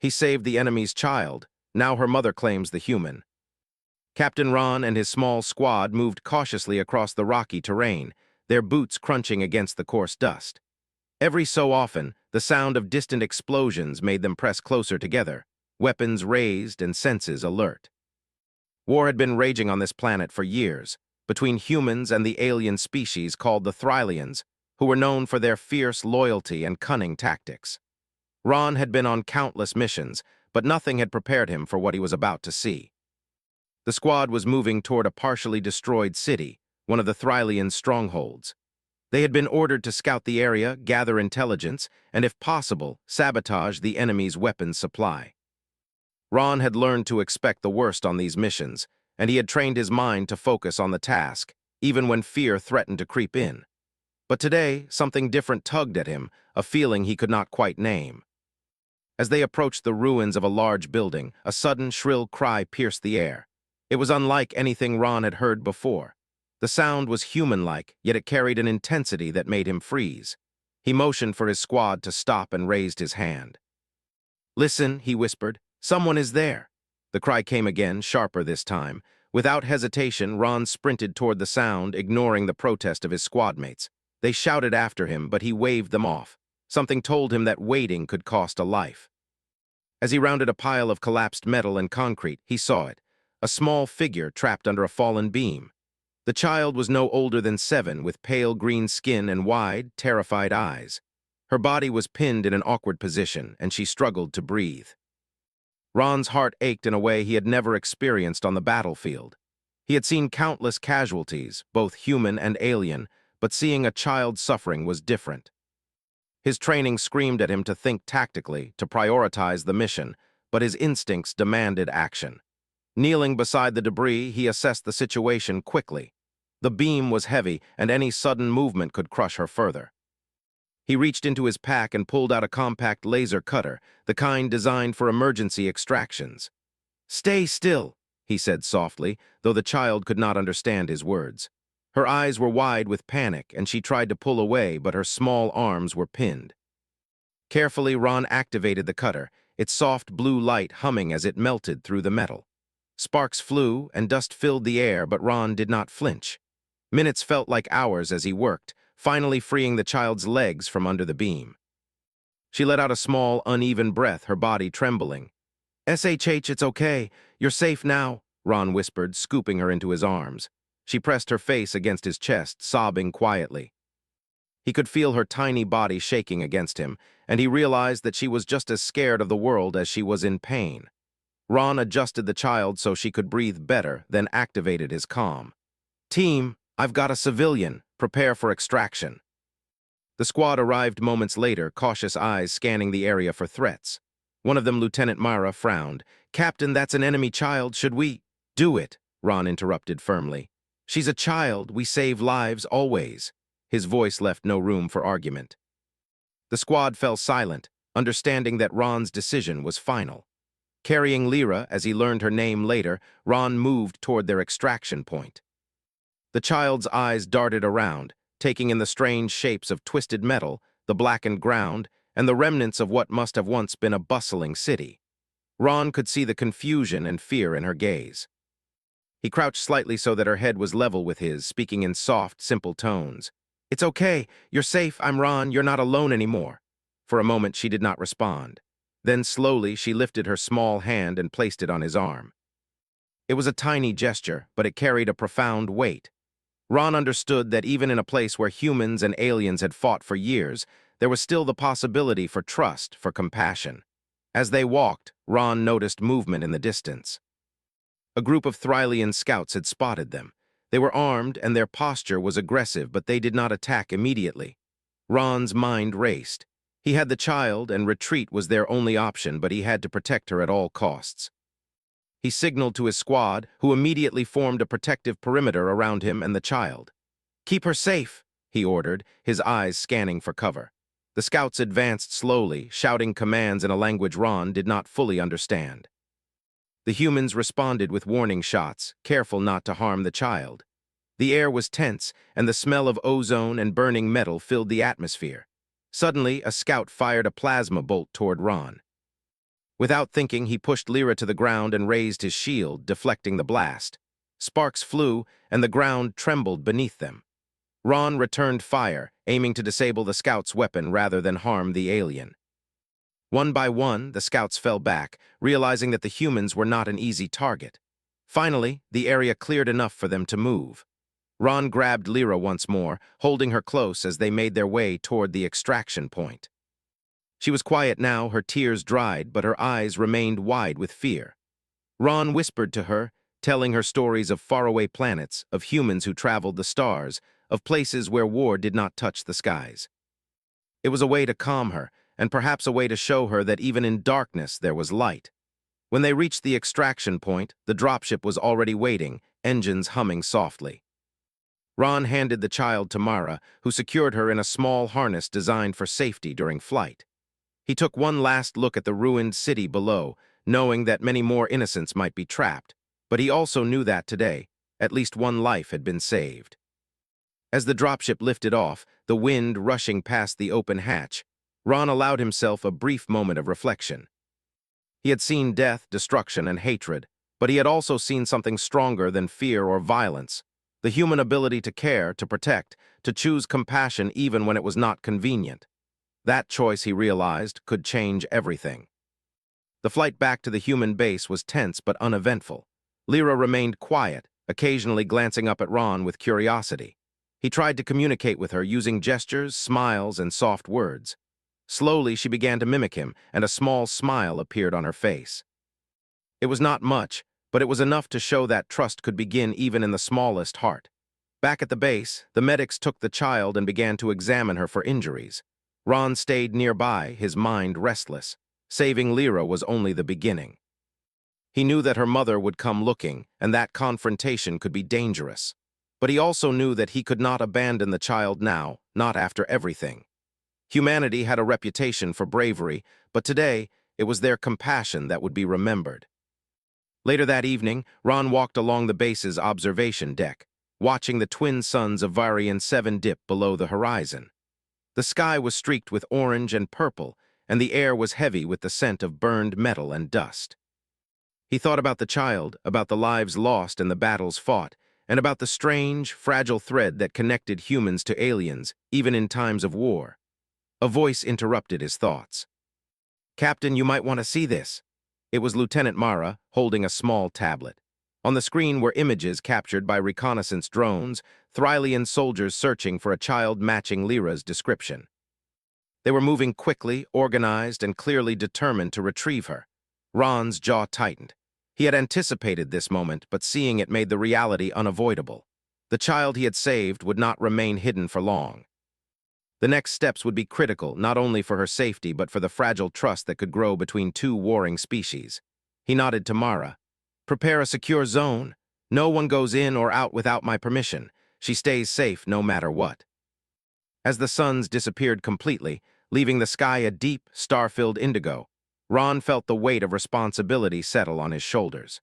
He saved the enemy's child. Now her mother claims the human. Captain Ron and his small squad moved cautiously across the rocky terrain, their boots crunching against the coarse dust. Every so often, the sound of distant explosions made them press closer together, weapons raised and senses alert. War had been raging on this planet for years, between humans and the alien species called the Thrylians, who were known for their fierce loyalty and cunning tactics. Ron had been on countless missions, but nothing had prepared him for what he was about to see. The squad was moving toward a partially destroyed city, one of the Thrylian strongholds. They had been ordered to scout the area, gather intelligence, and if possible, sabotage the enemy's weapons supply. Ron had learned to expect the worst on these missions, and he had trained his mind to focus on the task, even when fear threatened to creep in. But today, something different tugged at him, a feeling he could not quite name. As they approached the ruins of a large building, a sudden shrill cry pierced the air. It was unlike anything Ron had heard before. The sound was human-like, yet it carried an intensity that made him freeze. He motioned for his squad to stop and raised his hand. "Listen," he whispered. "Someone is there." The cry came again, sharper this time. Without hesitation, Ron sprinted toward the sound, ignoring the protest of his squadmates. They shouted after him, but he waved them off. Something told him that waiting could cost a life. As he rounded a pile of collapsed metal and concrete, he saw it, a small figure trapped under a fallen beam. The child was no older than 7, with pale green skin and wide, terrified eyes. Her body was pinned in an awkward position, and she struggled to breathe. Ron's heart ached in a way he had never experienced on the battlefield. He had seen countless casualties, both human and alien, but seeing a child suffering was different. His training screamed at him to think tactically, to prioritize the mission, but his instincts demanded action. Kneeling beside the debris, he assessed the situation quickly. The beam was heavy, and any sudden movement could crush her further. He reached into his pack and pulled out a compact laser cutter, the kind designed for emergency extractions. "Stay still," he said softly, though the child could not understand his words. Her eyes were wide with panic, and she tried to pull away, but her small arms were pinned. Carefully, Ron activated the cutter, its soft blue light humming as it melted through the metal. Sparks flew, and dust filled the air, but Ron did not flinch. Minutes felt like hours as he worked, finally freeing the child's legs from under the beam. She let out a small, uneven breath, her body trembling. "SHH, it's okay. You're safe now," Ron whispered, scooping her into his arms. She pressed her face against his chest, sobbing quietly. He could feel her tiny body shaking against him, and he realized that she was just as scared of the world as she was in pain. Ron adjusted the child so she could breathe better, then activated his comm. "Team, I've got a civilian. Prepare for extraction." The squad arrived moments later, cautious eyes scanning the area for threats. One of them, Lieutenant Mara, frowned. "Captain, that's an enemy child. Should we—" "Do it," Ron interrupted firmly. "She's a child. We save lives always." His voice left no room for argument. The squad fell silent, understanding that Ron's decision was final. Carrying Lyra, as he learned her name later, Ron moved toward their extraction point. The child's eyes darted around, taking in the strange shapes of twisted metal, the blackened ground, and the remnants of what must have once been a bustling city. Ron could see the confusion and fear in her gaze. He crouched slightly so that her head was level with his, speaking in soft, simple tones. "It's okay. You're safe. I'm Ron. You're not alone anymore." For a moment, she did not respond. Then slowly, she lifted her small hand and placed it on his arm. It was a tiny gesture, but it carried a profound weight. Ron understood that even in a place where humans and aliens had fought for years, there was still the possibility for trust, for compassion. As they walked, Ron noticed movement in the distance. A group of Thrylian scouts had spotted them. They were armed, and their posture was aggressive, but they did not attack immediately. Ron's mind raced. He had the child, and retreat was their only option, but he had to protect her at all costs. He signaled to his squad, who immediately formed a protective perimeter around him and the child. "Keep her safe," he ordered, his eyes scanning for cover. The scouts advanced slowly, shouting commands in a language Ron did not fully understand. The humans responded with warning shots, careful not to harm the child. The air was tense, and the smell of ozone and burning metal filled the atmosphere. Suddenly, a scout fired a plasma bolt toward Ron. Without thinking, he pushed Lyra to the ground and raised his shield, deflecting the blast. Sparks flew, and the ground trembled beneath them. Ron returned fire, aiming to disable the scout's weapon rather than harm the alien. One by one, the scouts fell back, realizing that the humans were not an easy target. Finally, the area cleared enough for them to move. Ron grabbed Lyra once more, holding her close as they made their way toward the extraction point. She was quiet now, her tears dried, but her eyes remained wide with fear. Ron whispered to her, telling her stories of faraway planets, of humans who traveled the stars, of places where war did not touch the skies. It was a way to calm her, and perhaps a way to show her that even in darkness there was light. When they reached the extraction point, the dropship was already waiting, engines humming softly. Ron handed the child to Mara, who secured her in a small harness designed for safety during flight. He took one last look at the ruined city below, knowing that many more innocents might be trapped, but he also knew that today, at least one life had been saved. As the dropship lifted off, the wind rushing past the open hatch, Ron allowed himself a brief moment of reflection. He had seen death, destruction, and hatred, but he had also seen something stronger than fear or violence, the human ability to care, to protect, to choose compassion even when it was not convenient. That choice, he realized, could change everything. The flight back to the human base was tense but uneventful. Lyra remained quiet, occasionally glancing up at Ron with curiosity. He tried to communicate with her using gestures, smiles, and soft words. Slowly, she began to mimic him, and a small smile appeared on her face. It was not much, but it was enough to show that trust could begin even in the smallest heart. Back at the base, the medics took the child and began to examine her for injuries. Ron stayed nearby, his mind restless. Saving Lyra was only the beginning. He knew that her mother would come looking, and that confrontation could be dangerous. But he also knew that he could not abandon the child now, not after everything. Humanity had a reputation for bravery, but today it was their compassion that would be remembered. Later that evening, Ron walked along the base's observation deck, watching the twin suns of Varian 7 dip below the horizon. The sky was streaked with orange and purple, and the air was heavy with the scent of burned metal and dust. He thought about the child, about the lives lost and the battles fought, and about the strange, fragile thread that connected humans to aliens, even in times of war. A voice interrupted his thoughts. "Captain, you might want to see this." It was Lieutenant Mara, holding a small tablet. On the screen were images captured by reconnaissance drones, Thrylian soldiers searching for a child matching Lyra's description. They were moving quickly, organized, and clearly determined to retrieve her. Ron's jaw tightened. He had anticipated this moment, but seeing it made the reality unavoidable. The child he had saved would not remain hidden for long. The next steps would be critical, not only for her safety, but for the fragile trust that could grow between two warring species. He nodded to Mara. "Prepare a secure zone. No one goes in or out without my permission. She stays safe no matter what." As the suns disappeared completely, leaving the sky a deep, star-filled indigo, Ron felt the weight of responsibility settle on his shoulders.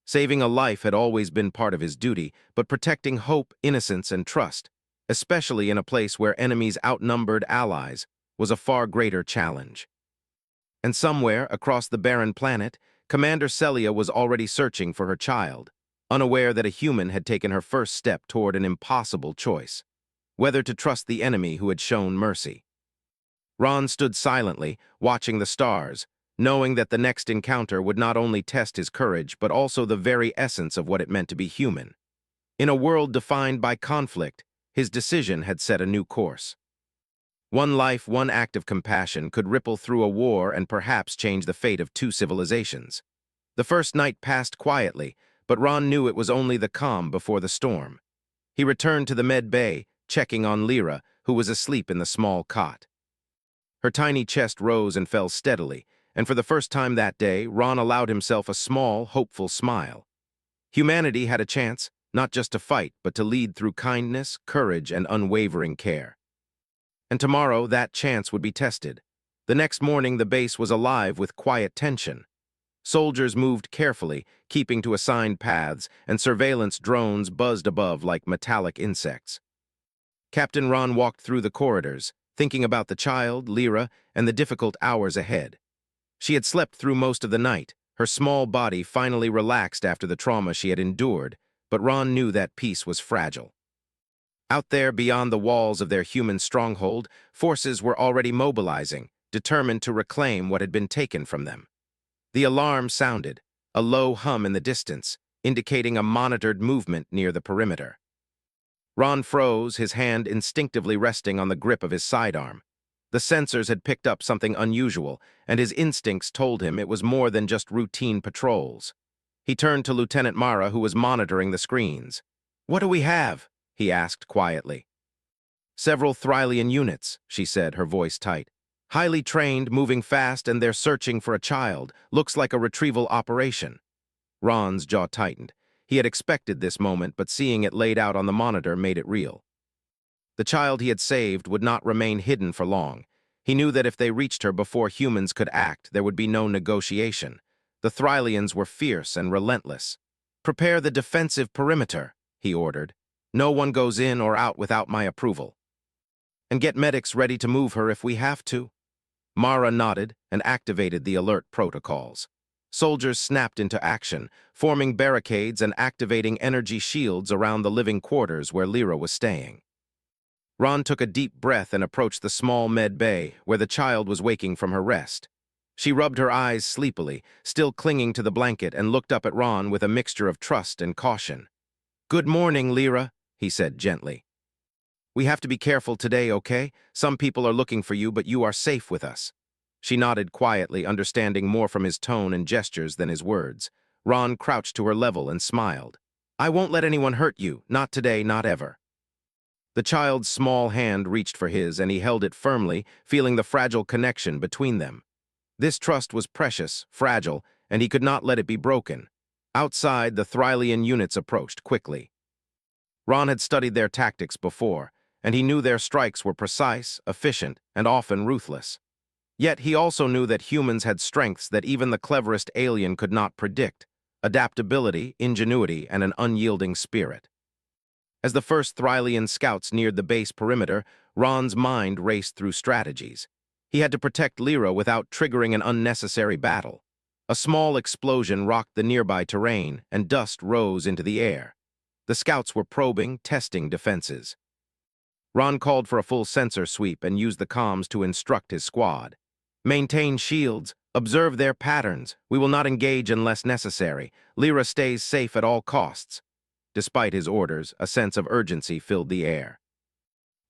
Saving a life had always been part of his duty, but protecting hope, innocence, and trust, especially in a place where enemies outnumbered allies, was a far greater challenge. And somewhere, across the barren planet, Commander Celia was already searching for her child, unaware that a human had taken her first step toward an impossible choice: whether to trust the enemy who had shown mercy. Ron stood silently, watching the stars, knowing that the next encounter would not only test his courage, but also the very essence of what it meant to be human. In a world defined by conflict, his decision had set a new course. One life, one act of compassion could ripple through a war and perhaps change the fate of two civilizations. The first night passed quietly, but Ron knew it was only the calm before the storm. He returned to the med bay, checking on Lyra, who was asleep in the small cot. Her tiny chest rose and fell steadily, and for the first time that day, Ron allowed himself a small, hopeful smile. Humanity had a chance, not just to fight, but to lead through kindness, courage, and unwavering care. And tomorrow, that chance would be tested. The next morning, the base was alive with quiet tension. Soldiers moved carefully, keeping to assigned paths, and surveillance drones buzzed above like metallic insects. Captain Ron walked through the corridors, thinking about the child, Lyra, and the difficult hours ahead. She had slept through most of the night. Her small body finally relaxed after the trauma she had endured, but Ron knew that peace was fragile. Out there, beyond the walls of their human stronghold, forces were already mobilizing, determined to reclaim what had been taken from them. The alarm sounded, a low hum in the distance, indicating a monitored movement near the perimeter. Ron froze, his hand instinctively resting on the grip of his sidearm. The sensors had picked up something unusual, and his instincts told him it was more than just routine patrols. He turned to Lieutenant Mara, who was monitoring the screens. "What do we have?" he asked quietly. "Several Thrylian units," she said, her voice tight. "Highly trained, moving fast, and they're searching for a child. Looks like a retrieval operation." Ron's jaw tightened. He had expected this moment, but seeing it laid out on the monitor made it real. The child he had saved would not remain hidden for long. He knew that if they reached her before humans could act, there would be no negotiation. The Thrylians were fierce and relentless. "Prepare the defensive perimeter," he ordered. "No one goes in or out without my approval. And get medics ready to move her if we have to." Mara nodded and activated the alert protocols. Soldiers snapped into action, forming barricades and activating energy shields around the living quarters where Lyra was staying. Ron took a deep breath and approached the small med bay, where the child was waking from her rest. She rubbed her eyes sleepily, still clinging to the blanket, and looked up at Ron with a mixture of trust and caution. "Good morning, Lyra," he said gently. "We have to be careful today, okay? Some people are looking for you, but you are safe with us." She nodded quietly, understanding more from his tone and gestures than his words. Ron crouched to her level and smiled. "I won't let anyone hurt you, not today, not ever." The child's small hand reached for his, and he held it firmly, feeling the fragile connection between them. This trust was precious, fragile, and he could not let it be broken. Outside, the Thrylian units approached quickly. Ron had studied their tactics before, and he knew their strikes were precise, efficient, and often ruthless. Yet he also knew that humans had strengths that even the cleverest alien could not predict: adaptability, ingenuity, and an unyielding spirit. As the first Thrylian scouts neared the base perimeter, Ron's mind raced through strategies. He had to protect Lyra without triggering an unnecessary battle. A small explosion rocked the nearby terrain, and dust rose into the air. The scouts were probing, testing defenses. Ron called for a full sensor sweep and used the comms to instruct his squad. "Maintain shields. Observe their patterns. We will not engage unless necessary. Lyra stays safe at all costs." Despite his orders, a sense of urgency filled the air.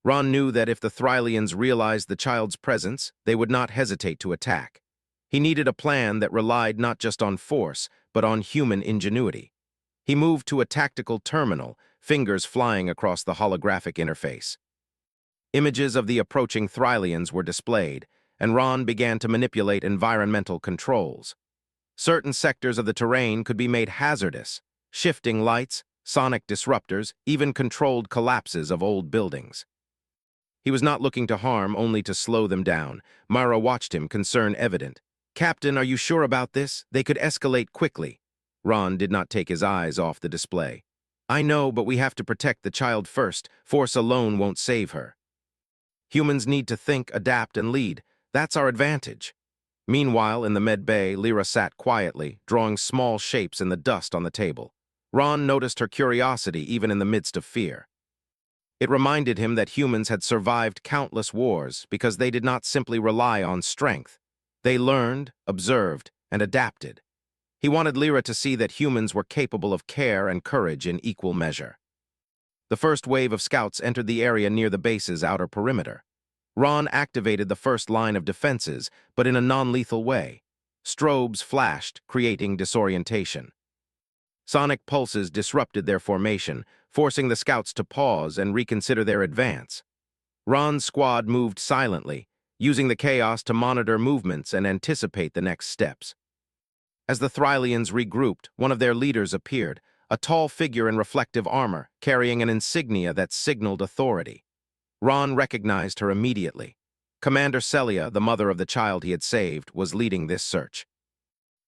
Ron knew that if the Thrylians realized the child's presence, they would not hesitate to attack. He needed a plan that relied not just on force, but on human ingenuity. He moved to a tactical terminal, fingers flying across the holographic interface. Images of the approaching Thrylians were displayed, and Ron began to manipulate environmental controls. Certain sectors of the terrain could be made hazardous: shifting lights, sonic disruptors, even controlled collapses of old buildings. He was not looking to harm, only to slow them down. Mara watched him, concern evident. "Captain, are you sure about this? They could escalate quickly." Ron did not take his eyes off the display. "I know, but we have to protect the child first. Force alone won't save her. Humans need to think, adapt, and lead. That's our advantage." Meanwhile, in the med bay, Lyra sat quietly, drawing small shapes in the dust on the table. Ron noticed her curiosity even in the midst of fear. It reminded him that humans had survived countless wars because they did not simply rely on strength. They learned, observed, and adapted. He wanted Lyra to see that humans were capable of care and courage in equal measure. The first wave of scouts entered the area near the base's outer perimeter. Ron activated the first line of defenses, but in a non-lethal way. Strobes flashed, creating disorientation. Sonic pulses disrupted their formation, forcing the scouts to pause and reconsider their advance. Ron's squad moved silently, using the chaos to monitor movements and anticipate the next steps. As the Thrylians regrouped, one of their leaders appeared, a tall figure in reflective armor, carrying an insignia that signaled authority. Ron recognized her immediately. Commander Celia, the mother of the child he had saved, was leading this search.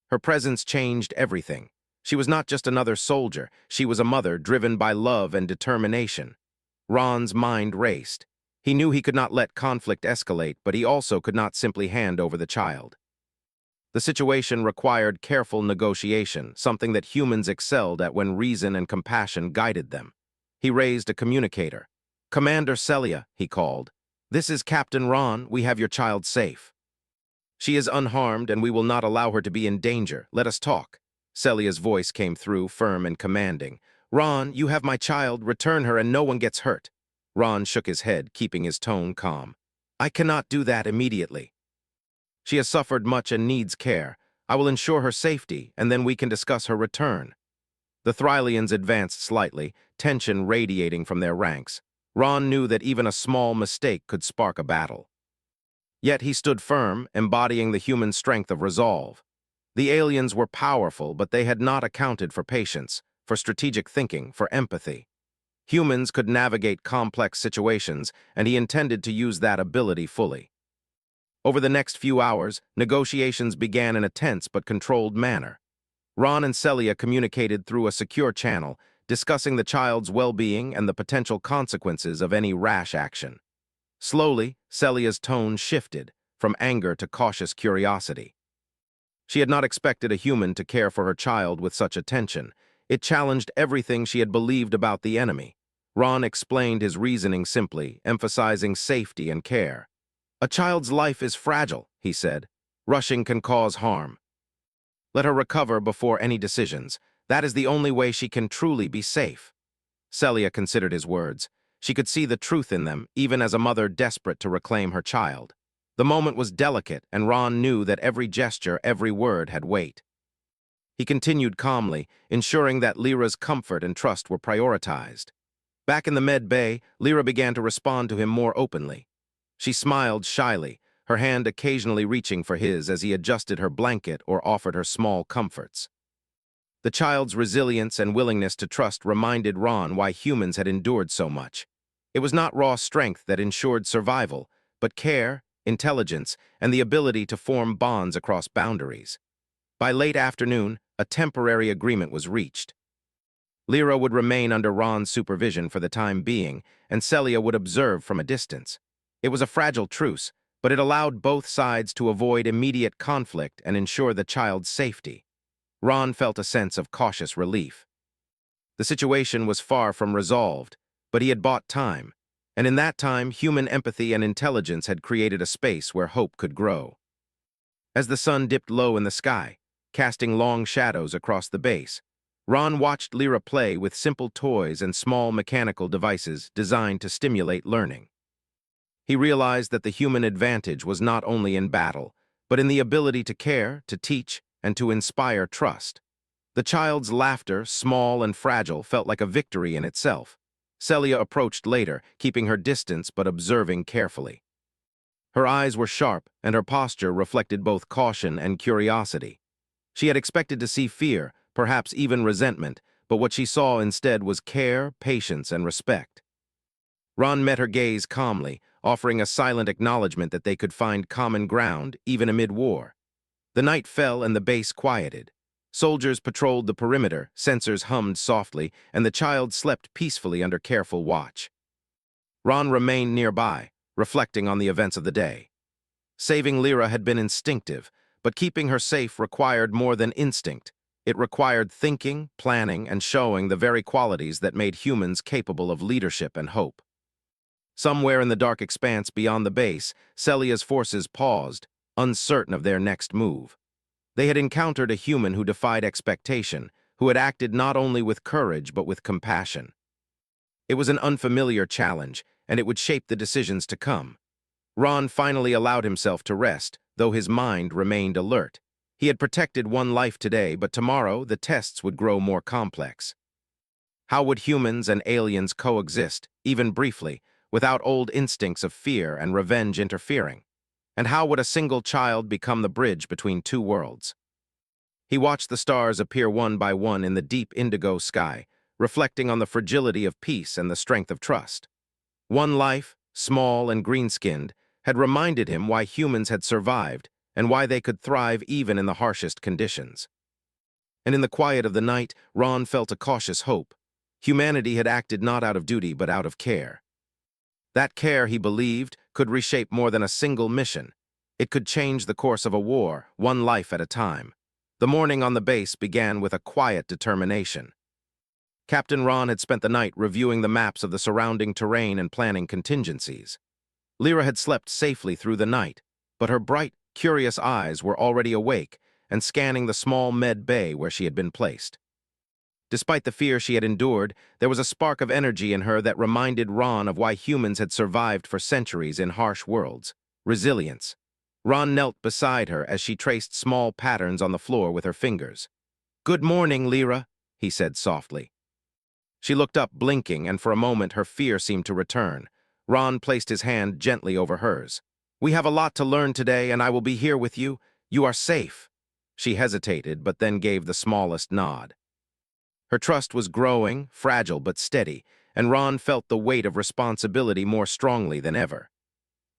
Her presence changed everything. She was not just another soldier, she was a mother driven by love and determination. Ron's mind raced. He knew he could not let conflict escalate, but he also could not simply hand over the child. The situation required careful negotiation, something that humans excelled at when reason and compassion guided them. He raised a communicator. "Commander Celia," he called. "This is Captain Ron. We have your child safe. She is unharmed, and we will not allow her to be in danger. Let us talk." Celia's voice came through, firm and commanding. "Ron, you have my child. Return her, and no one gets hurt." Ron shook his head, keeping his tone calm. "I cannot do that immediately. She has suffered much and needs care. I will ensure her safety, and then we can discuss her return." The Thrylians advanced slightly, tension radiating from their ranks. Ron knew that even a small mistake could spark a battle. Yet he stood firm, embodying the human strength of resolve. The aliens were powerful, but they had not accounted for patience, for strategic thinking, for empathy. Humans could navigate complex situations, and he intended to use that ability fully. Over the next few hours, negotiations began in a tense but controlled manner. Ron and Celia communicated through a secure channel, discussing the child's well-being and the potential consequences of any rash action. Slowly, Celia's tone shifted, from anger to cautious curiosity. She had not expected a human to care for her child with such attention. It challenged everything she had believed about the enemy. Ron explained his reasoning simply, emphasizing safety and care. "A child's life is fragile," he said. "Rushing can cause harm. Let her recover before any decisions. That is the only way she can truly be safe." Celia considered his words. She could see the truth in them, even as a mother desperate to reclaim her child. The moment was delicate, and Ron knew that every gesture, every word had weight. He continued calmly, ensuring that Lyra's comfort and trust were prioritized. Back in the med bay, Lyra began to respond to him more openly. She smiled shyly, her hand occasionally reaching for his as he adjusted her blanket or offered her small comforts. The child's resilience and willingness to trust reminded Ron why humans had endured so much. It was not raw strength that ensured survival, but care, intelligence, and the ability to form bonds across boundaries. By late afternoon, a temporary agreement was reached. Lyra would remain under Ron's supervision for the time being, and Celia would observe from a distance. It was a fragile truce, but it allowed both sides to avoid immediate conflict and ensure the child's safety. Ron felt a sense of cautious relief. The situation was far from resolved, but he had bought time, and in that time, human empathy and intelligence had created a space where hope could grow. As the sun dipped low in the sky, casting long shadows across the base, Ron watched Lyra play with simple toys and small mechanical devices designed to stimulate learning. He realized that the human advantage was not only in battle, but in the ability to care, to teach, and to inspire trust. The child's laughter, small and fragile, felt like a victory in itself. Celia approached later, keeping her distance but observing carefully. Her eyes were sharp, and her posture reflected both caution and curiosity. She had expected to see fear, perhaps even resentment, but what she saw instead was care, patience, and respect. Ron met her gaze calmly, offering a silent acknowledgement that they could find common ground, even amid war. The night fell and the base quieted. Soldiers patrolled the perimeter, sensors hummed softly, and the child slept peacefully under careful watch. Ron remained nearby, reflecting on the events of the day. Saving Lyra had been instinctive, but keeping her safe required more than instinct. It required thinking, planning, and showing the very qualities that made humans capable of leadership and hope. Somewhere in the dark expanse beyond the base, Celia's forces paused, uncertain of their next move. They had encountered a human who defied expectation, who had acted not only with courage but with compassion. It was an unfamiliar challenge, and it would shape the decisions to come. Ron finally allowed himself to rest, though his mind remained alert. He had protected one life today, but tomorrow the tests would grow more complex. How would humans and aliens coexist, even briefly, without old instincts of fear and revenge interfering? And how would a single child become the bridge between two worlds? He watched the stars appear one by one in the deep indigo sky, reflecting on the fragility of peace and the strength of trust. One life, small and green-skinned, had reminded him why humans had survived and why they could thrive even in the harshest conditions. And in the quiet of the night, Ron felt a cautious hope. Humanity had acted not out of duty but out of care. That care, he believed, could reshape more than a single mission. It could change the course of a war, one life at a time. The morning on the base began with a quiet determination. Captain Ron had spent the night reviewing the maps of the surrounding terrain and planning contingencies. Lyra had slept safely through the night, but her bright, curious eyes were already awake and scanning the small med bay where she had been placed. Despite the fear she had endured, there was a spark of energy in her that reminded Ron of why humans had survived for centuries in harsh worlds: resilience. Ron knelt beside her as she traced small patterns on the floor with her fingers. "Good morning, Lyra," he said softly. She looked up, blinking, and for a moment her fear seemed to return. Ron placed his hand gently over hers. "We have a lot to learn today, and I will be here with you. You are safe." She hesitated, but then gave the smallest nod. Her trust was growing, fragile but steady, and Ron felt the weight of responsibility more strongly than ever.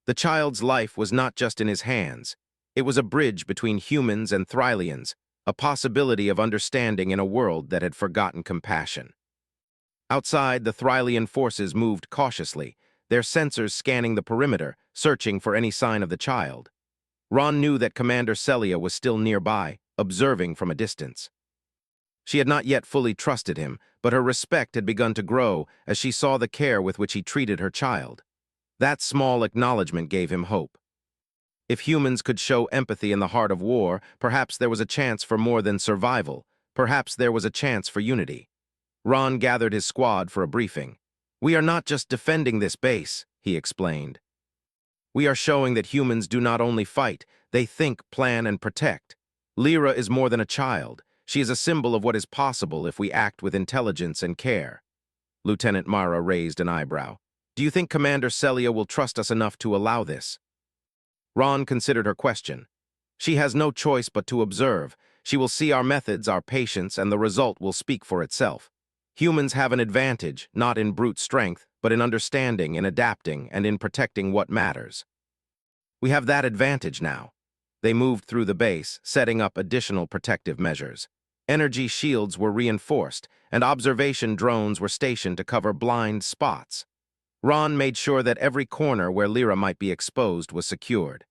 The child's life was not just in his hands. It was a bridge between humans and Thrylians, a possibility of understanding in a world that had forgotten compassion. Outside, the Thrylian forces moved cautiously, their sensors scanning the perimeter, searching for any sign of the child. Ron knew that Commander Celia was still nearby, observing from a distance. She had not yet fully trusted him, but her respect had begun to grow as she saw the care with which he treated her child. That small acknowledgement gave him hope. If humans could show empathy in the heart of war, perhaps there was a chance for more than survival. Perhaps there was a chance for unity. Ron gathered his squad for a briefing. "We are not just defending this base," he explained. "We are showing that humans do not only fight, they think, plan, and protect. Lyra is more than a child. She is a symbol of what is possible if we act with intelligence and care." Lieutenant Mara raised an eyebrow. "Do you think Commander Celia will trust us enough to allow this?" Ron considered her question. "She has no choice but to observe. She will see our methods, our patience, and the result will speak for itself. Humans have an advantage, not in brute strength, but in understanding, in adapting, and in protecting what matters. We have that advantage now." They moved through the base, setting up additional protective measures. Energy shields were reinforced, and observation drones were stationed to cover blind spots. Ron made sure that every corner where Lyra might be exposed was secured.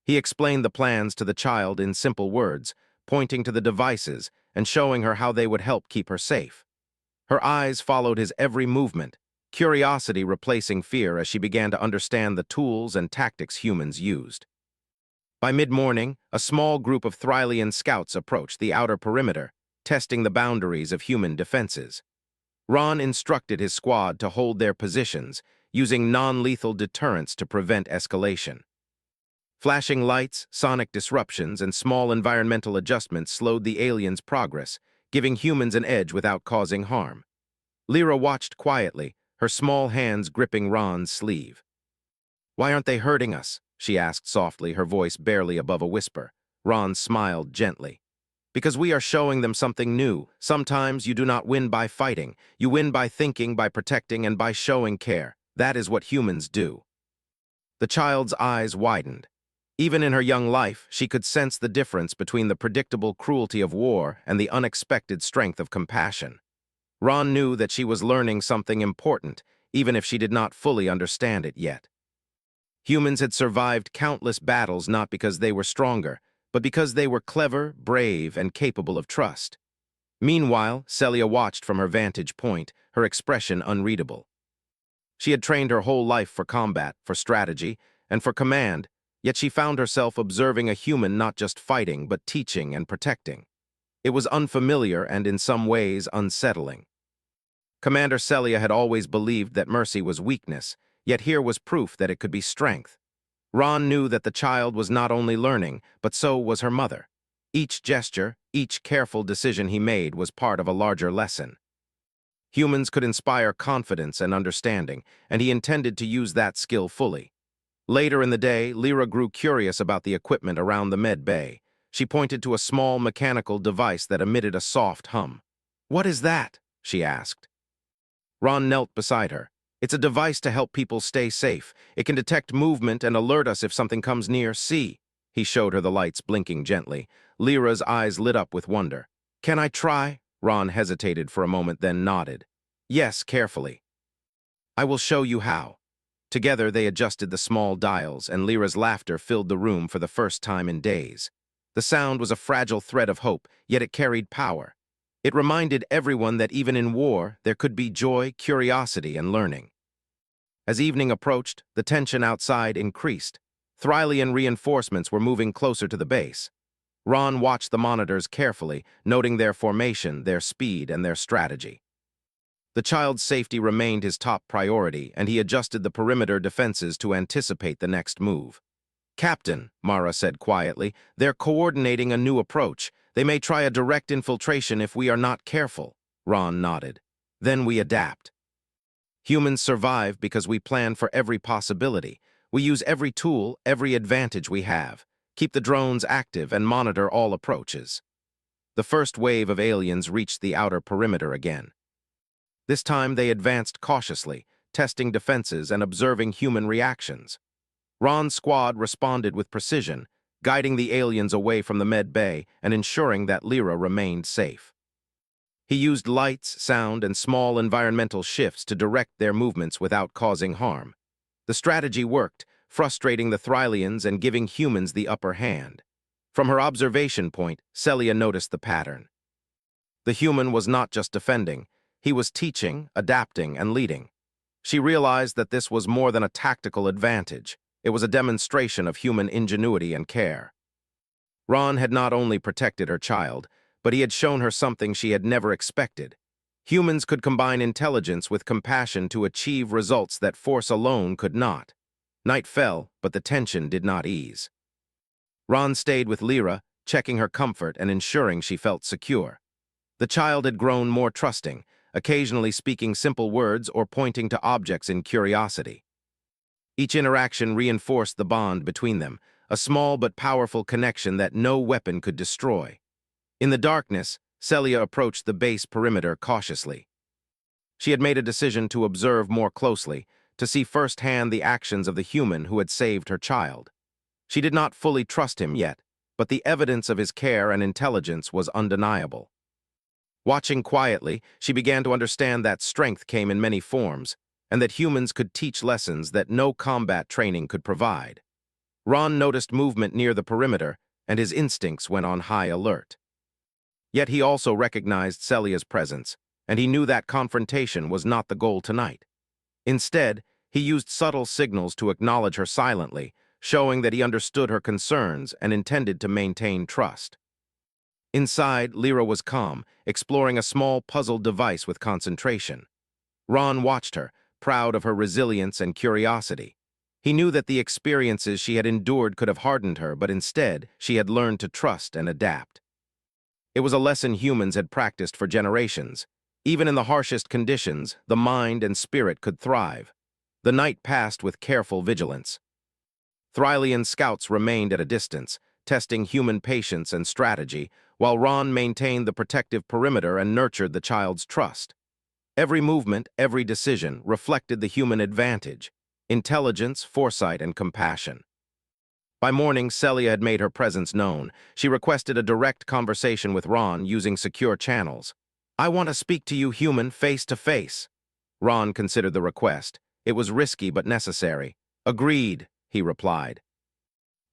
He explained the plans to the child in simple words, pointing to the devices and showing her how they would help keep her safe. Her eyes followed his every movement, curiosity replacing fear as she began to understand the tools and tactics humans used. By mid-morning, a small group of Thrylian scouts approached the outer perimeter, testing the boundaries of human defenses. Ron instructed his squad to hold their positions, using non-lethal deterrents to prevent escalation. Flashing lights, sonic disruptions, and small environmental adjustments slowed the aliens' progress, giving humans an edge without causing harm. Lyra watched quietly, her small hands gripping Ron's sleeve. "Why aren't they hurting us?" she asked softly, her voice barely above a whisper. Ron smiled gently. "Because we are showing them something new. Sometimes you do not win by fighting. You win by thinking, by protecting, and by showing care. That is what humans do." The child's eyes widened. Even in her young life, she could sense the difference between the predictable cruelty of war and the unexpected strength of compassion. Ron knew that she was learning something important, even if she did not fully understand it yet. Humans had survived countless battles not because they were stronger, but because they were clever, brave, and capable of trust. Meanwhile, Celia watched from her vantage point, her expression unreadable. She had trained her whole life for combat, for strategy, and for command, yet she found herself observing a human not just fighting, but teaching and protecting. It was unfamiliar and in some ways unsettling. Commander Celia had always believed that mercy was weakness, yet here was proof that it could be strength. Ron knew that the child was not only learning, but so was her mother. Each gesture, each careful decision he made was part of a larger lesson. Humans could inspire confidence and understanding, and he intended to use that skill fully. Later in the day, Lyra grew curious about the equipment around the med bay. She pointed to a small mechanical device that emitted a soft hum. "What is that?" she asked. Ron knelt beside her. "It's a device to help people stay safe. It can detect movement and alert us if something comes near. See." He showed her the lights blinking gently. Lyra's eyes lit up with wonder. "Can I try?" Ron hesitated for a moment, then nodded. "Yes, carefully." "I will show you how." Together, they adjusted the small dials, and Lyra's laughter filled the room for the first time in days. The sound was a fragile thread of hope, yet it carried power. It reminded everyone that even in war, there could be joy, curiosity, and learning. As evening approached, the tension outside increased. Thrylian reinforcements were moving closer to the base. Ron watched the monitors carefully, noting their formation, their speed, and their strategy. The child's safety remained his top priority, and he adjusted the perimeter defenses to anticipate the next move. "Captain," Mara said quietly, "they're coordinating a new approach. They may try a direct infiltration if we are not careful." Ron nodded. "Then we adapt. Humans survive because we plan for every possibility. We use every tool, every advantage we have. Keep the drones active and monitor all approaches." The first wave of aliens reached the outer perimeter again. This time they advanced cautiously, testing defenses and observing human reactions. Ron's squad responded with precision, guiding the aliens away from the med bay and ensuring that Lyra remained safe. He used lights, sound, and small environmental shifts to direct their movements without causing harm. The strategy worked, frustrating the Thrylians and giving humans the upper hand. From her observation point, Celia noticed the pattern. The human was not just defending, he was teaching, adapting, and leading. She realized that this was more than a tactical advantage. It was a demonstration of human ingenuity and care. Ron had not only protected her child, but he had shown her something she had never expected. Humans could combine intelligence with compassion to achieve results that force alone could not. Night fell, but the tension did not ease. Ron stayed with Lyra, checking her comfort and ensuring she felt secure. The child had grown more trusting, occasionally speaking simple words or pointing to objects in curiosity. Each interaction reinforced the bond between them, a small but powerful connection that no weapon could destroy. In the darkness, Celia approached the base perimeter cautiously. She had made a decision to observe more closely, to see firsthand the actions of the human who had saved her child. She did not fully trust him yet, but the evidence of his care and intelligence was undeniable. Watching quietly, she began to understand that strength came in many forms, and that humans could teach lessons that no combat training could provide. Ron noticed movement near the perimeter, and his instincts went on high alert. Yet he also recognized Celia's presence, and he knew that confrontation was not the goal tonight. Instead, he used subtle signals to acknowledge her silently, showing that he understood her concerns and intended to maintain trust. Inside, Lyra was calm, exploring a small puzzle device with concentration. Ron watched her, proud of her resilience and curiosity. He knew that the experiences she had endured could have hardened her, but instead, she had learned to trust and adapt. It was a lesson humans had practiced for generations. Even in the harshest conditions, the mind and spirit could thrive. The night passed with careful vigilance. Thrylian scouts remained at a distance, testing human patience and strategy, while Ron maintained the protective perimeter and nurtured the child's trust. Every movement, every decision reflected the human advantage: intelligence, foresight, and compassion. By morning, Celia had made her presence known. She requested a direct conversation with Ron using secure channels. "I want to speak to you, human, face to face." Ron considered the request. It was risky but necessary. "Agreed," he replied.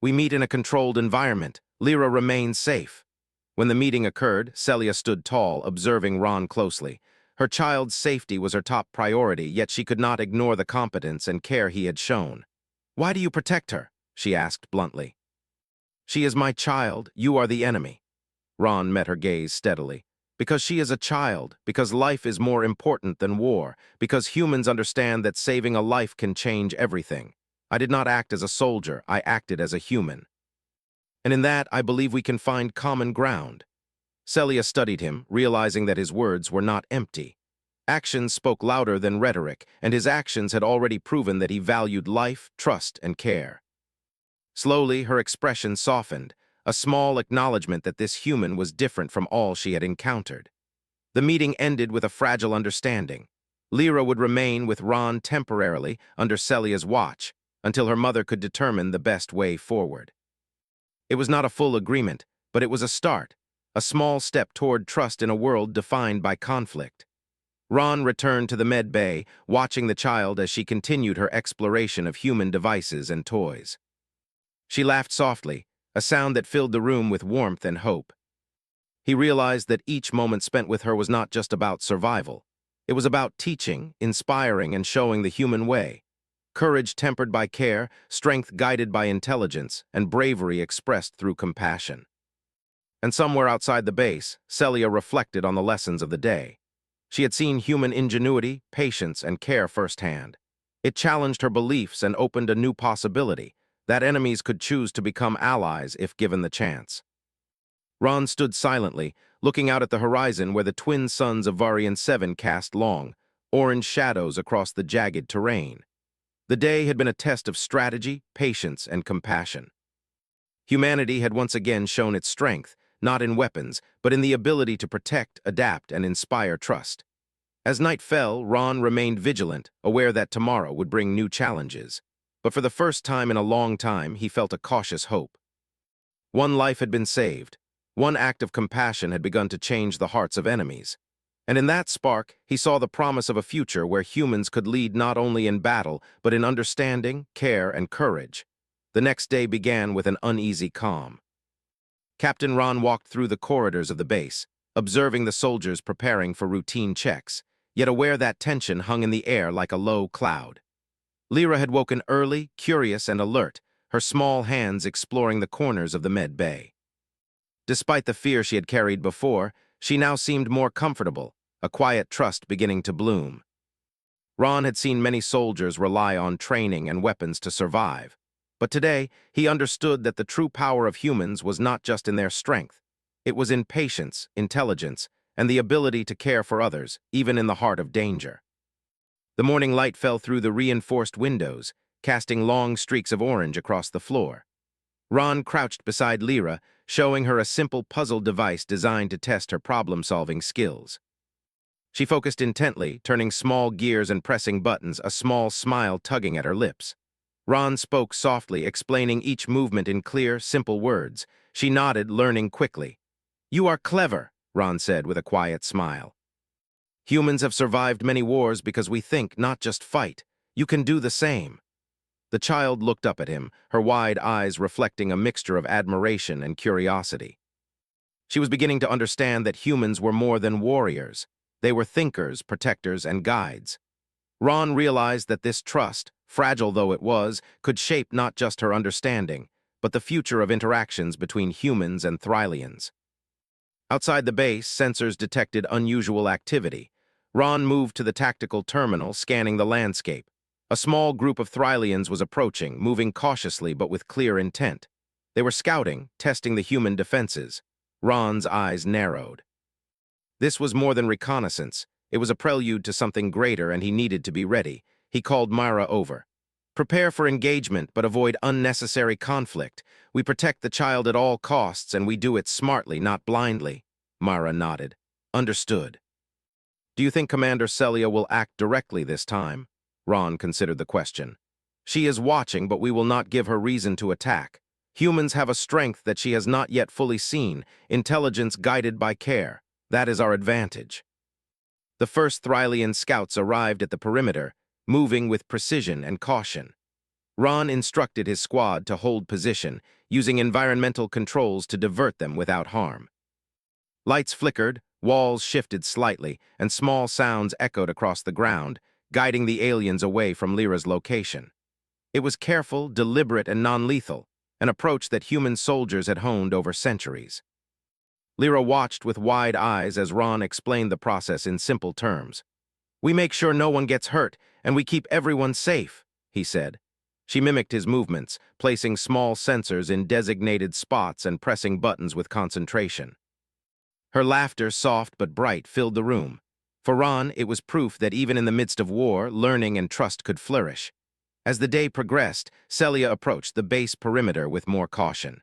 "We meet in a controlled environment. Lyra remains safe." When the meeting occurred, Celia stood tall, observing Ron closely. Her child's safety was her top priority, yet she could not ignore the competence and care he had shown. "Why do you protect her?" she asked bluntly. "She is my child, you are the enemy." Ron met her gaze steadily. "Because she is a child, because life is more important than war, because humans understand that saving a life can change everything. I did not act as a soldier, I acted as a human. And in that, I believe we can find common ground." Celia studied him, realizing that his words were not empty. Actions spoke louder than rhetoric, and his actions had already proven that he valued life, trust, and care. Slowly, her expression softened, a small acknowledgement that this human was different from all she had encountered. The meeting ended with a fragile understanding. Lyra would remain with Ron temporarily under Celia's watch, until her mother could determine the best way forward. It was not a full agreement, but it was a start, a small step toward trust in a world defined by conflict. Ron returned to the med bay, watching the child as she continued her exploration of human devices and toys. She laughed softly, a sound that filled the room with warmth and hope. He realized that each moment spent with her was not just about survival. It was about teaching, inspiring, and showing the human way. Courage tempered by care, strength guided by intelligence, and bravery expressed through compassion. And somewhere outside the base, Celia reflected on the lessons of the day. She had seen human ingenuity, patience, and care firsthand. It challenged her beliefs and opened a new possibility, that enemies could choose to become allies if given the chance. Ron stood silently, looking out at the horizon where the twin suns of Varian 7 cast long, orange shadows across the jagged terrain. The day had been a test of strategy, patience, and compassion. Humanity had once again shown its strength, not in weapons, but in the ability to protect, adapt, and inspire trust. As night fell, Ron remained vigilant, aware that tomorrow would bring new challenges. But for the first time in a long time, he felt a cautious hope. One life had been saved. One act of compassion had begun to change the hearts of enemies. And in that spark, he saw the promise of a future where humans could lead not only in battle, but in understanding, care, and courage. The next day began with an uneasy calm. Captain Ron walked through the corridors of the base, observing the soldiers preparing for routine checks, yet aware that tension hung in the air like a low cloud. Lyra had woken early, curious, and alert, her small hands exploring the corners of the med bay. Despite the fear she had carried before, she now seemed more comfortable, a quiet trust beginning to bloom. Ron had seen many soldiers rely on training and weapons to survive, but today he understood that the true power of humans was not just in their strength. It was in patience, intelligence, and the ability to care for others, even in the heart of danger. The morning light fell through the reinforced windows, casting long streaks of orange across the floor. Ron crouched beside Lyra, showing her a simple puzzle device designed to test her problem-solving skills. She focused intently, turning small gears and pressing buttons, a small smile tugging at her lips. Ron spoke softly, explaining each movement in clear, simple words. She nodded, learning quickly. "You are clever," Ron said with a quiet smile. "Humans have survived many wars because we think, not just fight. You can do the same." The child looked up at him, her wide eyes reflecting a mixture of admiration and curiosity. She was beginning to understand that humans were more than warriors. They were thinkers, protectors, and guides. Ron realized that this trust, fragile though it was, could shape not just her understanding, but the future of interactions between humans and Thrylians. Outside the base, sensors detected unusual activity. Ron moved to the tactical terminal, scanning the landscape. A small group of Thrylians was approaching, moving cautiously but with clear intent. They were scouting, testing the human defenses. Ron's eyes narrowed. This was more than reconnaissance. It was a prelude to something greater, and he needed to be ready. He called Myra over. "Prepare for engagement, but avoid unnecessary conflict. We protect the child at all costs, and we do it smartly, not blindly." Myra nodded. "Understood." "Do you think Commander Celia will act directly this time?" Ron considered the question. "She is watching, but we will not give her reason to attack. Humans have a strength that she has not yet fully seen, intelligence guided by care. That is our advantage." The first Thrylian scouts arrived at the perimeter, moving with precision and caution. Ron instructed his squad to hold position, using environmental controls to divert them without harm. Lights flickered, walls shifted slightly, and small sounds echoed across the ground, guiding the aliens away from Lyra's location. It was careful, deliberate, and non-lethal, an approach that human soldiers had honed over centuries. Lyra watched with wide eyes as Ron explained the process in simple terms. "We make sure no one gets hurt, and we keep everyone safe," he said. She mimicked his movements, placing small sensors in designated spots and pressing buttons with concentration. Her laughter, soft but bright, filled the room. For Ron, it was proof that even in the midst of war, learning and trust could flourish. As the day progressed, Celia approached the base perimeter with more caution.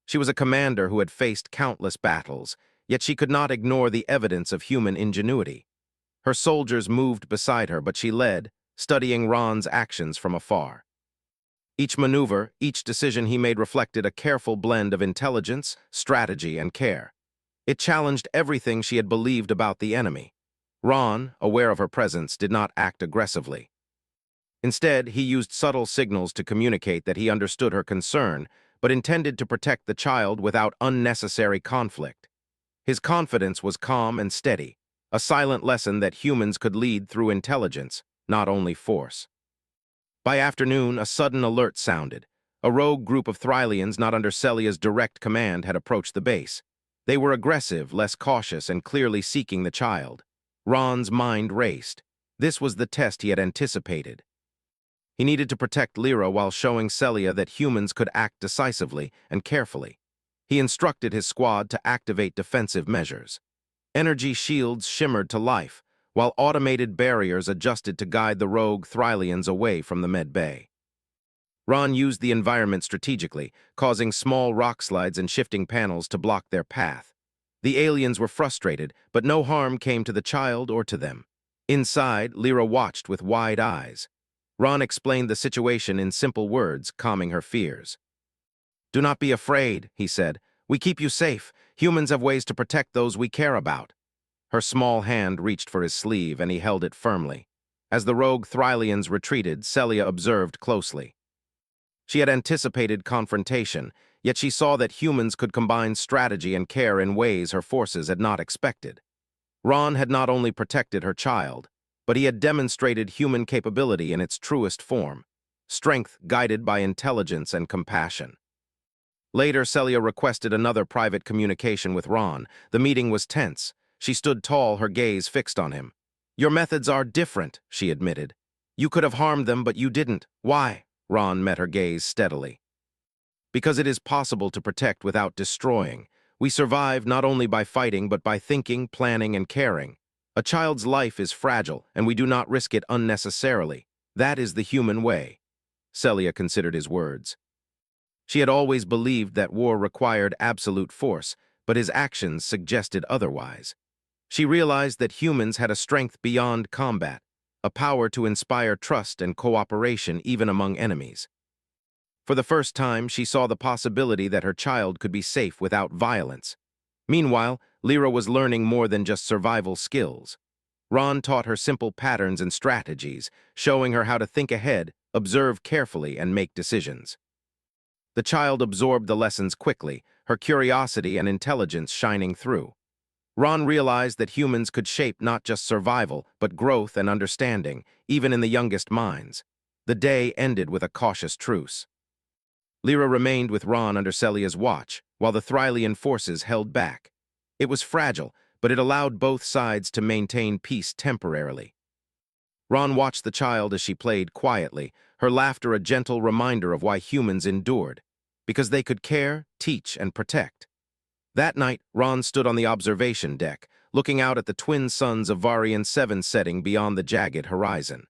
She was a commander who had faced countless battles, yet she could not ignore the evidence of human ingenuity. Her soldiers moved beside her, but she led, studying Ron's actions from afar. Each maneuver, each decision he made reflected a careful blend of intelligence, strategy, and care. It challenged everything she had believed about the enemy. Ron, aware of her presence, did not act aggressively. Instead, he used subtle signals to communicate that he understood her concern, but intended to protect the child without unnecessary conflict. His confidence was calm and steady, a silent lesson that humans could lead through intelligence, not only force. By afternoon, a sudden alert sounded. A rogue group of Thrylians not under Celia's direct command had approached the base. They were aggressive, less cautious, and clearly seeking the child. Ron's mind raced. This was the test he had anticipated. He needed to protect Lyra while showing Celia that humans could act decisively and carefully. He instructed his squad to activate defensive measures. Energy shields shimmered to life, while automated barriers adjusted to guide the rogue Thrylians away from the med bay. Ron used the environment strategically, causing small rock slides and shifting panels to block their path. The aliens were frustrated, but no harm came to the child or to them. Inside, Lyra watched with wide eyes. Ron explained the situation in simple words, calming her fears. "Do not be afraid," he said. "We keep you safe. Humans have ways to protect those we care about." Her small hand reached for his sleeve, and he held it firmly. As the rogue Thrylians retreated, Celia observed closely. She had anticipated confrontation, yet she saw that humans could combine strategy and care in ways her forces had not expected. Ron had not only protected her child, but he had demonstrated human capability in its truest form, strength guided by intelligence and compassion. Later, Celia requested another private communication with Ron. The meeting was tense. She stood tall, her gaze fixed on him. "Your methods are different," she admitted. "You could have harmed them, but you didn't. Why?" Ron met her gaze steadily. "Because it is possible to protect without destroying. We survive not only by fighting, but by thinking, planning, and caring. A child's life is fragile, and we do not risk it unnecessarily. That is the human way." Celia considered his words. She had always believed that war required absolute force, but his actions suggested otherwise. She realized that humans had a strength beyond combat, a power to inspire trust and cooperation even among enemies. For the first time, she saw the possibility that her child could be safe without violence. Meanwhile, Lyra was learning more than just survival skills. Ron taught her simple patterns and strategies, showing her how to think ahead, observe carefully, and make decisions. The child absorbed the lessons quickly, her curiosity and intelligence shining through. Ron realized that humans could shape not just survival, but growth and understanding, even in the youngest minds. The day ended with a cautious truce. Lyra remained with Ron under Celia's watch, while the Thrylian forces held back. It was fragile, but it allowed both sides to maintain peace temporarily. Ron watched the child as she played quietly, her laughter a gentle reminder of why humans endured, because they could care, teach, and protect. That night, Ron stood on the observation deck, looking out at the twin suns of Varian 7 setting beyond the jagged horizon.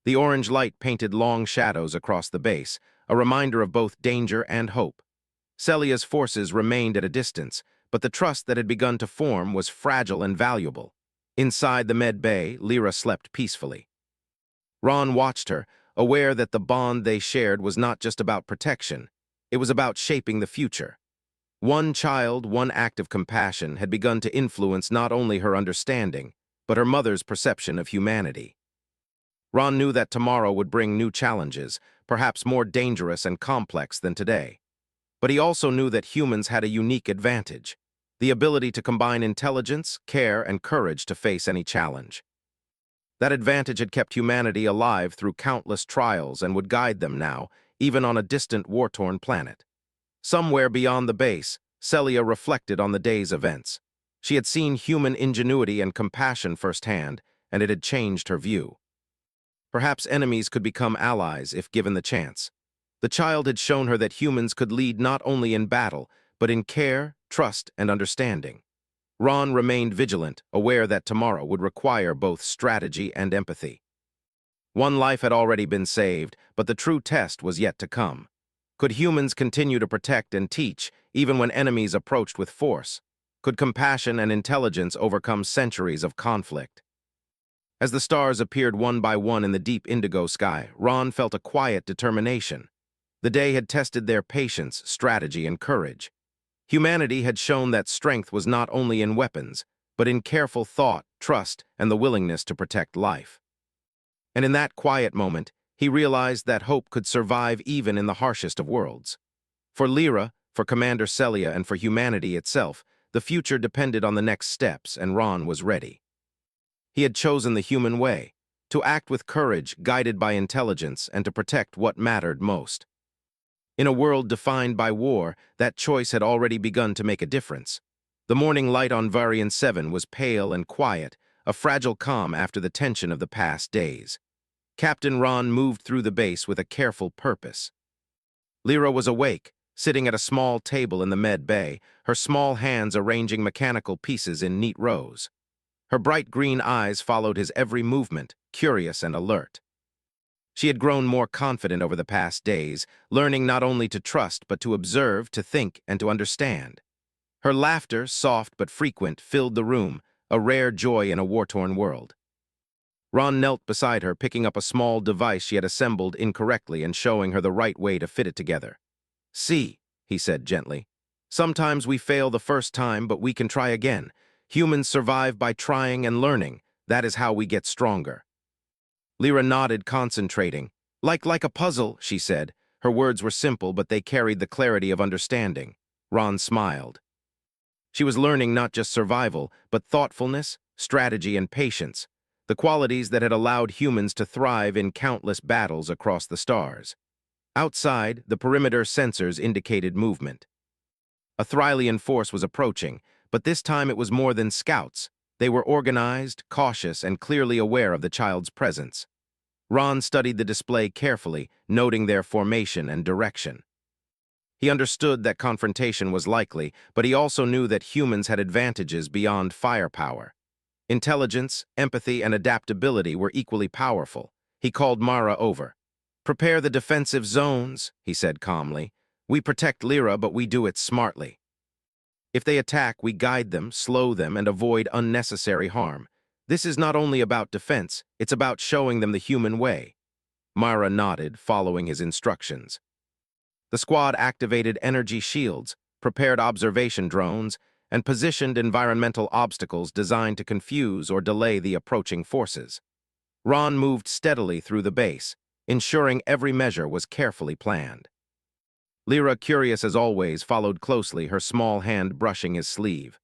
The orange light painted long shadows across the base, a reminder of both danger and hope. Celia's forces remained at a distance, but the trust that had begun to form was fragile and valuable. Inside the med bay, Lyra slept peacefully. Ron watched her, aware that the bond they shared was not just about protection. It was about shaping the future. One child, one act of compassion had begun to influence not only her understanding, but her mother's perception of humanity. Ron knew that tomorrow would bring new challenges, perhaps more dangerous and complex than today. But he also knew that humans had a unique advantage, the ability to combine intelligence, care, and courage to face any challenge. That advantage had kept humanity alive through countless trials and would guide them now, even on a distant war-torn planet. Somewhere beyond the base, Celia reflected on the day's events. She had seen human ingenuity and compassion firsthand, and it had changed her view. Perhaps enemies could become allies if given the chance. The child had shown her that humans could lead not only in battle, but in care, trust, and understanding. Ron remained vigilant, aware that tomorrow would require both strategy and empathy. One life had already been saved, but the true test was yet to come. Could humans continue to protect and teach, even when enemies approached with force? Could compassion and intelligence overcome centuries of conflict? As the stars appeared one by one in the deep indigo sky, Ron felt a quiet determination. The day had tested their patience, strategy, and courage. Humanity had shown that strength was not only in weapons, but in careful thought, trust, and the willingness to protect life. And in that quiet moment, he realized that hope could survive even in the harshest of worlds. For Lyra, for Commander Celia, and for humanity itself, the future depended on the next steps, and Ron was ready. He had chosen the human way, to act with courage, guided by intelligence, and to protect what mattered most. In a world defined by war, that choice had already begun to make a difference. The morning light on Varian 7 was pale and quiet, a fragile calm after the tension of the past days. Captain Ron moved through the base with a careful purpose. Lyra was awake, sitting at a small table in the med bay, her small hands arranging mechanical pieces in neat rows. Her bright green eyes followed his every movement, curious and alert. She had grown more confident over the past days, learning not only to trust but to observe, to think, and to understand. Her laughter, soft but frequent, filled the room, a rare joy in a war-torn world. Ron knelt beside her, picking up a small device she had assembled incorrectly and showing her the right way to fit it together. "See," he said gently. "Sometimes we fail the first time, but we can try again. Humans survive by trying and learning. That is how we get stronger." Lyra nodded, concentrating. Like a puzzle," she said. Her words were simple, but they carried the clarity of understanding. Ron smiled. She was learning not just survival, but thoughtfulness, strategy, and patience, the qualities that had allowed humans to thrive in countless battles across the stars. Outside, the perimeter sensors indicated movement. A Thrylian force was approaching, but this time it was more than scouts. They were organized, cautious, and clearly aware of the child's presence. Ron studied the display carefully, noting their formation and direction. He understood that confrontation was likely, but he also knew that humans had advantages beyond firepower. Intelligence, empathy, and adaptability were equally powerful. He called Mara over. "Prepare the defensive zones," he said calmly. "We protect Lyra, but we do it smartly. If they attack, we guide them, slow them, and avoid unnecessary harm. This is not only about defense, it's about showing them the human way." Mara nodded, following his instructions. The squad activated energy shields, prepared observation drones, and positioned environmental obstacles designed to confuse or delay the approaching forces. Ron moved steadily through the base, ensuring every measure was carefully planned. Lyra, curious as always, followed closely, her small hand brushing his sleeve.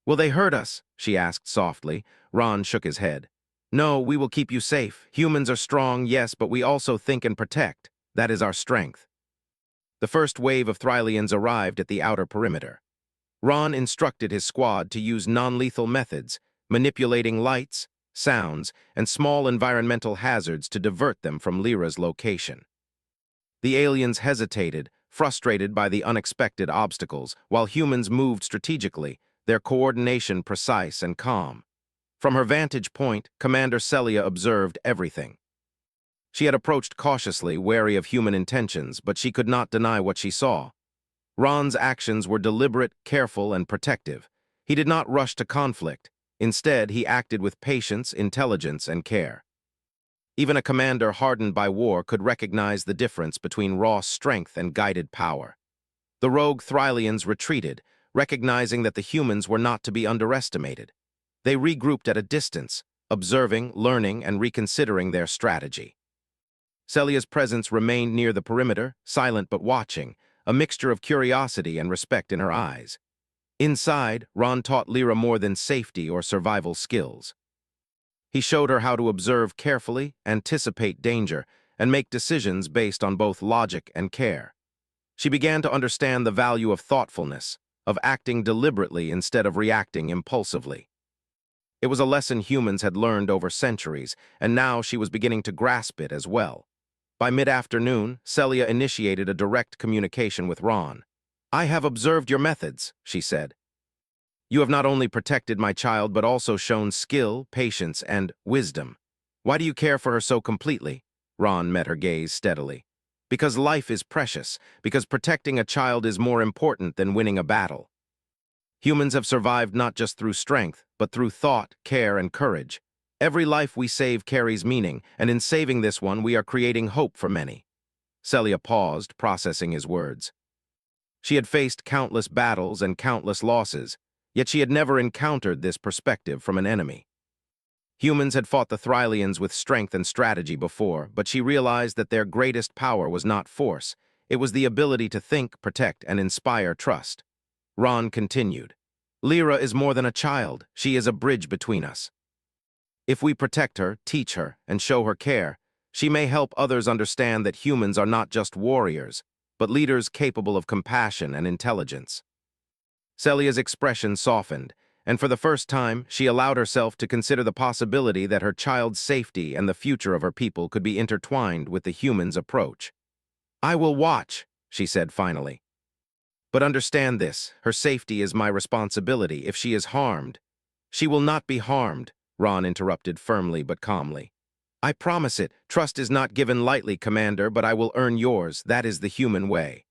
"Will they hurt us?" she asked softly. Ron shook his head. "No, we will keep you safe. Humans are strong, yes, but we also think and protect. That is our strength." The first wave of Thrylians arrived at the outer perimeter. Ron instructed his squad to use non-lethal methods, manipulating lights, sounds, and small environmental hazards to divert them from Lyra's location. The aliens hesitated, frustrated by the unexpected obstacles, while humans moved strategically, their coordination precise and calm. From her vantage point, Commander Celia observed everything. She had approached cautiously, wary of human intentions, but she could not deny what she saw. Ron's actions were deliberate, careful, and protective. He did not rush to conflict. Instead, he acted with patience, intelligence, and care. Even a commander hardened by war could recognize the difference between raw strength and guided power. The rogue Thrylians retreated, recognizing that the humans were not to be underestimated. They regrouped at a distance, observing, learning, and reconsidering their strategy. Celia's presence remained near the perimeter, silent but watching, a mixture of curiosity and respect in her eyes. Inside, Ron taught Lyra more than safety or survival skills. He showed her how to observe carefully, anticipate danger, and make decisions based on both logic and care. She began to understand the value of thoughtfulness, of acting deliberately instead of reacting impulsively. It was a lesson humans had learned over centuries, and now she was beginning to grasp it as well. By mid-afternoon, Celia initiated a direct communication with Ron. "I have observed your methods," she said. "You have not only protected my child, but also shown skill, patience, and wisdom. Why do you care for her so completely?" Ron met her gaze steadily. "Because life is precious, because protecting a child is more important than winning a battle. Humans have survived not just through strength, but through thought, care, and courage. Every life we save carries meaning, and in saving this one, we are creating hope for many." Celia paused, processing his words. She had faced countless battles and countless losses, Yet she had never encountered this perspective from an enemy. Humans had fought the Thrylians with strength and strategy before, but she realized that their greatest power was not force. It was the ability to think, protect, and inspire trust. Ron continued, "Lyra is more than a child. She is a bridge between us. If we protect her, teach her, and show her care, she may help others understand that humans are not just warriors, but leaders capable of compassion and intelligence." Celia's expression softened, and for the first time, she allowed herself to consider the possibility that her child's safety and the future of her people could be intertwined with the humans' approach. "I will watch," she said finally. "But understand this, her safety is my responsibility. If she is harmed—" "She will not be harmed," Ron interrupted firmly but calmly. "I promise it. Trust is not given lightly, Commander, but I will earn yours. That is the human way."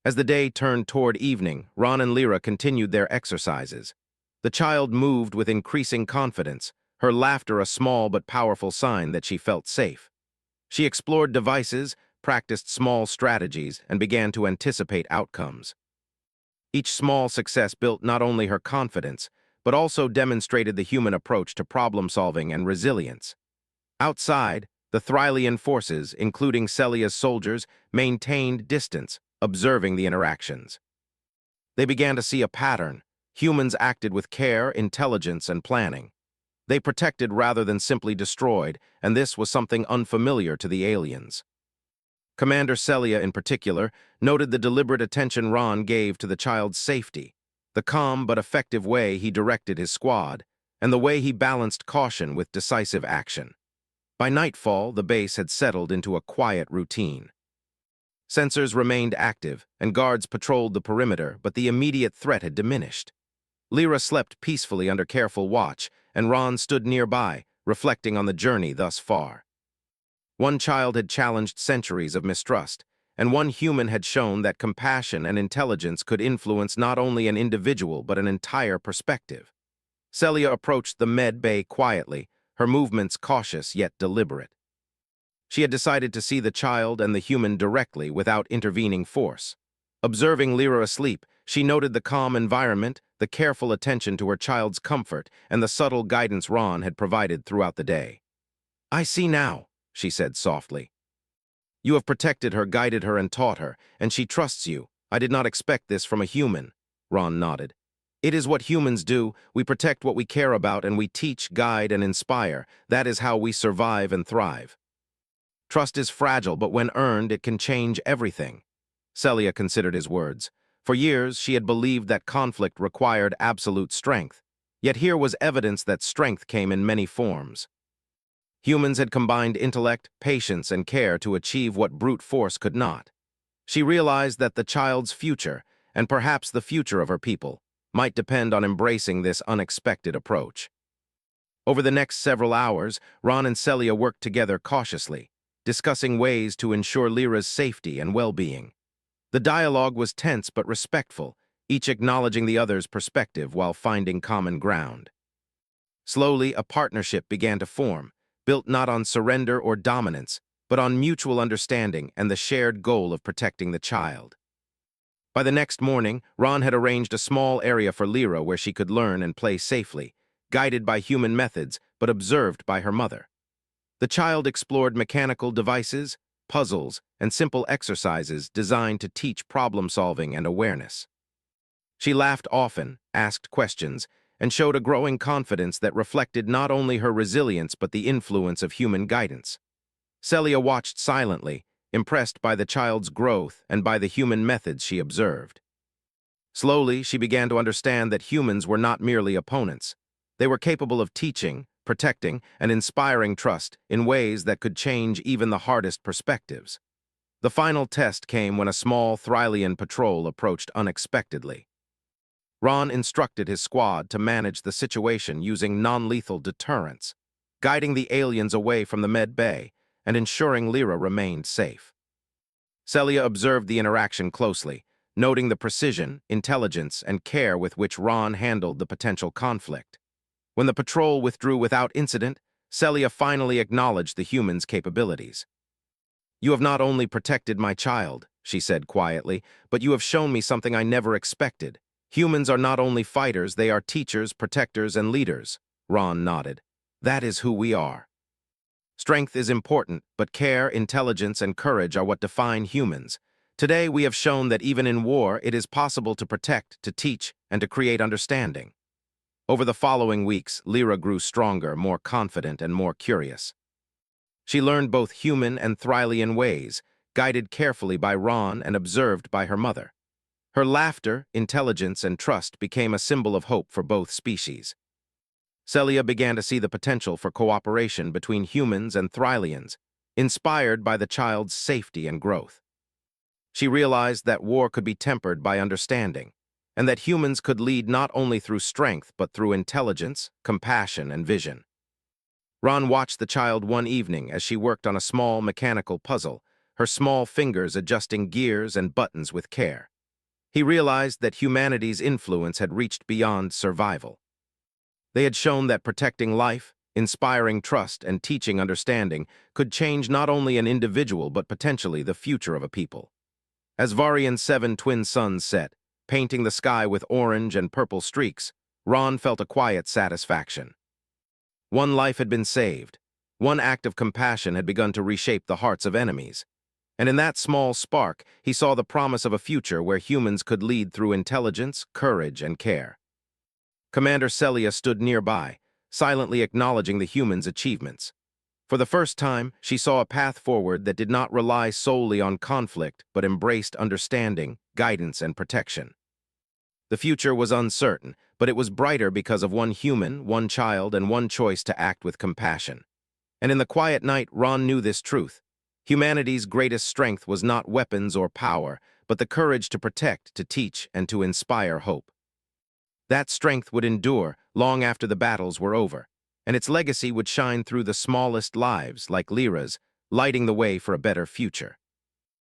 As the day turned toward evening, Ron and Lyra continued their exercises. The child moved with increasing confidence, her laughter a small but powerful sign that she felt safe. She explored devices, practiced small strategies, and began to anticipate outcomes. Each small success built not only her confidence, but also demonstrated the human approach to problem-solving and resilience. Outside, the Thrylian forces, including Celia's soldiers, maintained distance, observing the interactions. They began to see a pattern. Humans acted with care, intelligence, and planning. They protected rather than simply destroyed, and this was something unfamiliar to the aliens. Commander Celia, in particular, noted the deliberate attention Ron gave to the child's safety, the calm but effective way he directed his squad, and the way he balanced caution with decisive action. By nightfall, the base had settled into a quiet routine. Sensors remained active, and guards patrolled the perimeter, but the immediate threat had diminished. Lyra slept peacefully under careful watch, and Ron stood nearby, reflecting on the journey thus far. One child had challenged centuries of mistrust, and one human had shown that compassion and intelligence could influence not only an individual but an entire perspective. Celia approached the med bay quietly, her movements cautious yet deliberate. She had decided to see the child and the human directly without intervening force. Observing Lyra asleep, she noted the calm environment, the careful attention to her child's comfort, and the subtle guidance Ron had provided throughout the day. "I see now," she said softly. "You have protected her, guided her, and taught her, and she trusts you. I did not expect this from a human." Ron nodded. "It is what humans do. We protect what we care about, and we teach, guide, and inspire. That is how we survive and thrive. Trust is fragile, but when earned, it can change everything." Celia considered his words. For years, she had believed that conflict required absolute strength. Yet here was evidence that strength came in many forms. Humans had combined intellect, patience, and care to achieve what brute force could not. She realized that the child's future, and perhaps the future of her people, might depend on embracing this unexpected approach. Over the next several hours, Ron and Celia worked together cautiously, discussing ways to ensure Lyra's safety and well-being. The dialogue was tense but respectful, each acknowledging the other's perspective while finding common ground. Slowly, a partnership began to form, built not on surrender or dominance, but on mutual understanding and the shared goal of protecting the child. By the next morning, Ron had arranged a small area for Lyra where she could learn and play safely, guided by human methods but observed by her mother. The child explored mechanical devices, puzzles, and simple exercises designed to teach problem-solving and awareness. She laughed often, asked questions, and showed a growing confidence that reflected not only her resilience but the influence of human guidance. Celia watched silently, impressed by the child's growth and by the human methods she observed. Slowly, she began to understand that humans were not merely opponents. They were capable of teaching, protecting, and inspiring trust in ways that could change even the hardest perspectives. The final test came when a small Thrylian patrol approached unexpectedly. Ron instructed his squad to manage the situation using non-lethal deterrence, guiding the aliens away from the med bay and ensuring Lyra remained safe. Celia observed the interaction closely, noting the precision, intelligence, and care with which Ron handled the potential conflict. When the patrol withdrew without incident, Celia finally acknowledged the human's capabilities. "You have not only protected my child," she said quietly, "but you have shown me something I never expected. Humans are not only fighters, they are teachers, protectors, and leaders. Ron nodded. That is who we are. Strength is important, but care, intelligence, and courage are what define humans. Today, we have shown that even in war, it is possible to protect, to teach, and to create understanding. Over the following weeks, Lyra grew stronger, more confident, and more curious. She learned both human and Thrylian ways, guided carefully by Ron and observed by her mother. Her laughter, intelligence, and trust became a symbol of hope for both species. Celia began to see the potential for cooperation between humans and Thrylians, inspired by the child's safety and growth. She realized that war could be tempered by understanding, and that humans could lead not only through strength but through intelligence, compassion, and vision. Ron watched the child one evening as she worked on a small mechanical puzzle, her small fingers adjusting gears and buttons with care. He realized that humanity's influence had reached beyond survival. They had shown that protecting life, inspiring trust, and teaching understanding could change not only an individual but potentially the future of a people. As Varian's 7 twin suns set, painting the sky with orange and purple streaks, Ron felt a quiet satisfaction. One life had been saved. One act of compassion had begun to reshape the hearts of enemies. And in that small spark, he saw the promise of a future where humans could lead through intelligence, courage, and care. Commander Celia stood nearby, silently acknowledging the humans' achievements. For the first time, she saw a path forward that did not rely solely on conflict, but embraced understanding, guidance, and protection. The future was uncertain, but it was brighter because of one human, one child, and one choice to act with compassion. And in the quiet night, Ron knew this truth. Humanity's greatest strength was not weapons or power, but the courage to protect, to teach, and to inspire hope. That strength would endure long after the battles were over, and its legacy would shine through the smallest lives, like Lyra's, lighting the way for a better future.